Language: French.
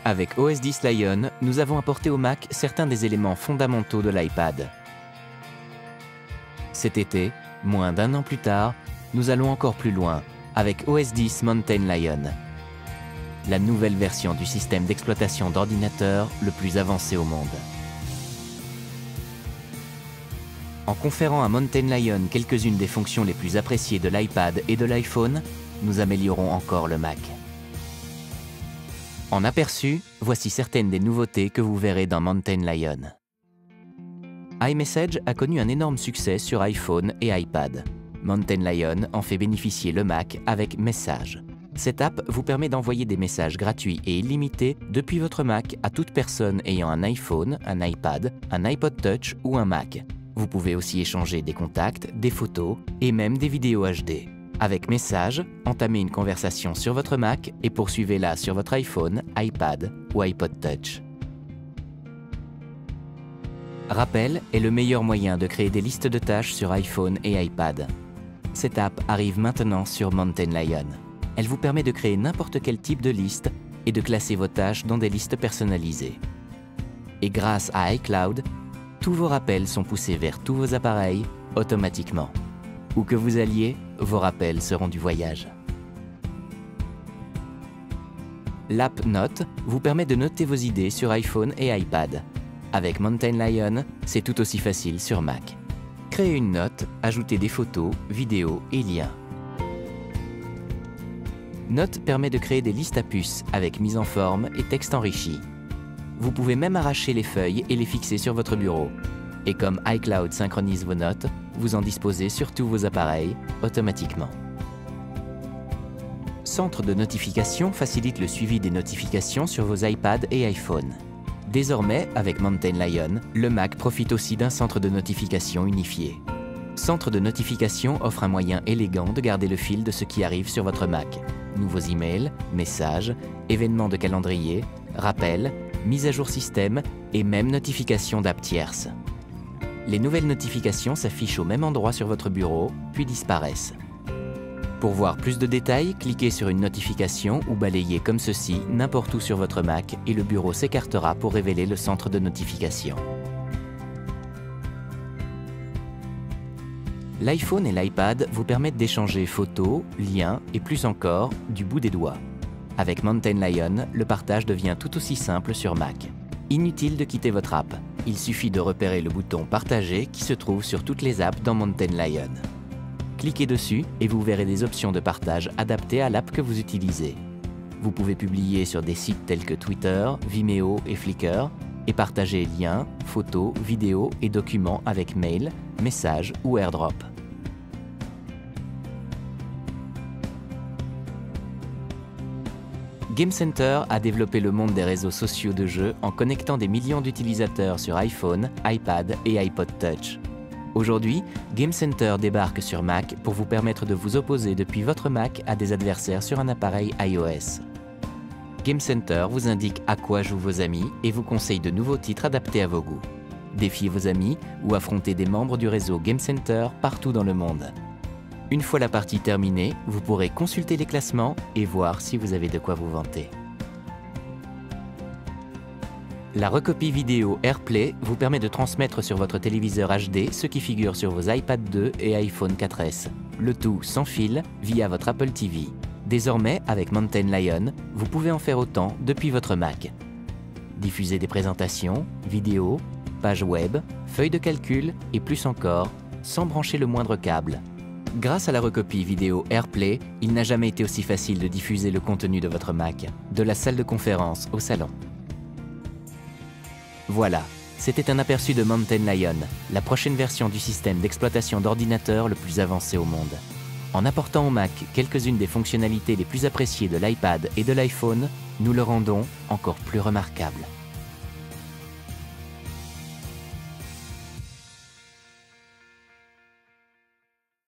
Avec OS X Lion, nous avons apporté au Mac certains des éléments fondamentaux de l'iPad. Cet été, moins d'un an plus tard, nous allons encore plus loin avec OS X Mountain Lion, la nouvelle version du système d'exploitation d'ordinateur le plus avancé au monde. En conférant à Mountain Lion quelques-unes des fonctions les plus appréciées de l'iPad et de l'iPhone, nous améliorons encore le Mac. En aperçu, voici certaines des nouveautés que vous verrez dans Mountain Lion. iMessage a connu un énorme succès sur iPhone et iPad. Mountain Lion en fait bénéficier le Mac avec Message. Cette app vous permet d'envoyer des messages gratuits et illimités depuis votre Mac à toute personne ayant un iPhone, un iPad, un iPod Touch ou un Mac. Vous pouvez aussi échanger des contacts, des photos et même des vidéos HD. Avec Message, entamez une conversation sur votre Mac et poursuivez-la sur votre iPhone, iPad ou iPod Touch. Rappel est le meilleur moyen de créer des listes de tâches sur iPhone et iPad. Cette app arrive maintenant sur Mountain Lion. Elle vous permet de créer n'importe quel type de liste et de classer vos tâches dans des listes personnalisées. Et grâce à iCloud, tous vos rappels sont poussés vers tous vos appareils automatiquement. Où que vous alliez, vos rappels seront du voyage. L'app Notes vous permet de noter vos idées sur iPhone et iPad. Avec Mountain Lion, c'est tout aussi facile sur Mac. Créez une note, ajoutez des photos, vidéos et liens. Note permet de créer des listes à puces avec mise en forme et texte enrichi. Vous pouvez même arracher les feuilles et les fixer sur votre bureau. Et comme iCloud synchronise vos notes, vous en disposez sur tous vos appareils automatiquement. Centre de notification facilite le suivi des notifications sur vos iPad et iPhone. Désormais, avec Mountain Lion, le Mac profite aussi d'un centre de notification unifié. Centre de notification offre un moyen élégant de garder le fil de ce qui arrive sur votre Mac. Nouveaux emails, messages, événements de calendrier, rappels, mise à jour système et même notifications d'app tierces. Les nouvelles notifications s'affichent au même endroit sur votre bureau, puis disparaissent. Pour voir plus de détails, cliquez sur une notification ou balayez comme ceci n'importe où sur votre Mac et le bureau s'écartera pour révéler le centre de notification. L'iPhone et l'iPad vous permettent d'échanger photos, liens et plus encore du bout des doigts. Avec Mountain Lion, le partage devient tout aussi simple sur Mac. Inutile de quitter votre app. Il suffit de repérer le bouton Partager qui se trouve sur toutes les apps dans Mountain Lion. Cliquez dessus et vous verrez des options de partage adaptées à l'app que vous utilisez. Vous pouvez publier sur des sites tels que Twitter, Vimeo et Flickr et partager liens, photos, vidéos et documents avec mail, messages ou AirDrop. Game Center a développé le monde des réseaux sociaux de jeux en connectant des millions d'utilisateurs sur iPhone, iPad et iPod Touch. Aujourd'hui, Game Center débarque sur Mac pour vous permettre de vous opposer depuis votre Mac à des adversaires sur un appareil iOS. Game Center vous indique à quoi jouent vos amis et vous conseille de nouveaux titres adaptés à vos goûts. Défiez vos amis ou affrontez des membres du réseau Game Center partout dans le monde. Une fois la partie terminée, vous pourrez consulter les classements et voir si vous avez de quoi vous vanter. La recopie vidéo AirPlay vous permet de transmettre sur votre téléviseur HD ce qui figure sur vos iPad 2 et iPhone 4S, le tout sans fil via votre Apple TV. Désormais, avec Mountain Lion, vous pouvez en faire autant depuis votre Mac. Diffuser des présentations, vidéos, pages web, feuilles de calcul et plus encore, sans brancher le moindre câble. Grâce à la recopie vidéo AirPlay, il n'a jamais été aussi facile de diffuser le contenu de votre Mac, de la salle de conférence au salon. Voilà, c'était un aperçu de Mountain Lion, la prochaine version du système d'exploitation d'ordinateur le plus avancé au monde. En apportant au Mac quelques-unes des fonctionnalités les plus appréciées de l'iPad et de l'iPhone, nous le rendons encore plus remarquable.